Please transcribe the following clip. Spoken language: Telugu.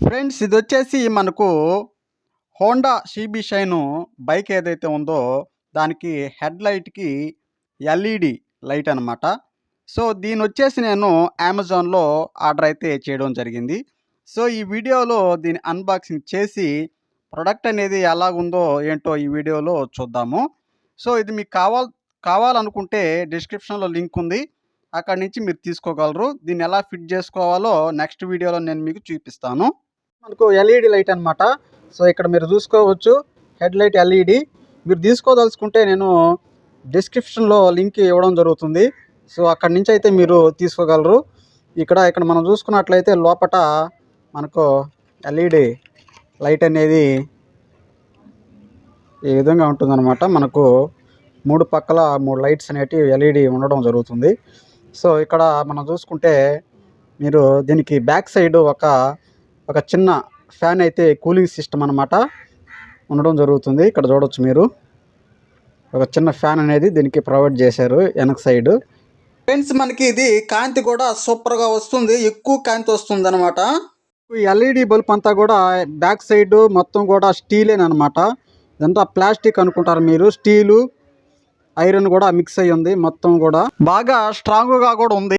ఫ్రెండ్స్ ఇది వచ్చేసి మనకు హోండా షీబీ షైన్ బైక్ ఏదైతే ఉందో దానికి హెడ్ లైట్కి ఎల్ఈడి లైట్ అనమాట. సో దీని వచ్చేసి నేను అమెజాన్లో ఆర్డర్ అయితే చేయడం జరిగింది. సో ఈ వీడియోలో దీని అన్బాక్సింగ్ చేసి ప్రొడక్ట్ అనేది ఎలాగుందో ఏంటో ఈ వీడియోలో చూద్దాము. సో ఇది మీకు కావాలనుకుంటే డిస్క్రిప్షన్లో లింక్ ఉంది, అక్కడి నుంచి మీరు తీసుకోగలరు. దీన్ని ఎలా ఫిట్ చేసుకోవాలో నెక్స్ట్ వీడియోలో నేను మీకు చూపిస్తాను. మనకు ఎల్ఈడి లైట్ అనమాట. సో ఇక్కడ మీరు చూసుకోవచ్చు హెడ్ లైట్ ఎల్ఈడి. మీరు తీసుకోదలుచుకుంటే నేను డిస్క్రిప్షన్లో లింక్ ఇవ్వడం జరుగుతుంది. సో అక్కడి నుంచి అయితే మీరు తీసుకోగలరు. ఇక్కడ మనం చూసుకున్నట్లయితే లోపట మనకు ఎల్ఈడి లైట్ అనేది ఈ విధంగా ఉంటుందన్నమాట. మనకు మూడు పక్కల 3 లైట్స్ అనేటివి ఎల్ఈడి ఉండడం జరుగుతుంది. సో ఇక్కడ మనం చూసుకుంటే మీరు దీనికి బ్యాక్ సైడ్ ఒక చిన్న ఫ్యాన్ అయితే కూలింగ్ సిస్టమ్ అనమాట ఉండడం జరుగుతుంది. ఇక్కడ చూడవచ్చు మీరు ఒక చిన్న ఫ్యాన్ అనేది దీనికి ప్రొవైడ్ చేశారు వెనక సైడ్. ఫ్రెండ్స్ మనకి ఇది కాంతి కూడా సూపర్గా వస్తుంది, ఎక్కువ కాంతి వస్తుంది అనమాట. ఈ ఎల్ఈడి బల్బ్ అంతా కూడా బ్యాక్ సైడ్ మొత్తం కూడా స్టీలేనమాట. ఇదంతా ప్లాస్టిక్ అనుకుంటారు మీరు, స్టీలు ఐరన్ కూడా మిక్స్ అయ్యి ఉంది. మొత్తం కూడా బాగా స్ట్రాంగ్గా కూడా ఉంది.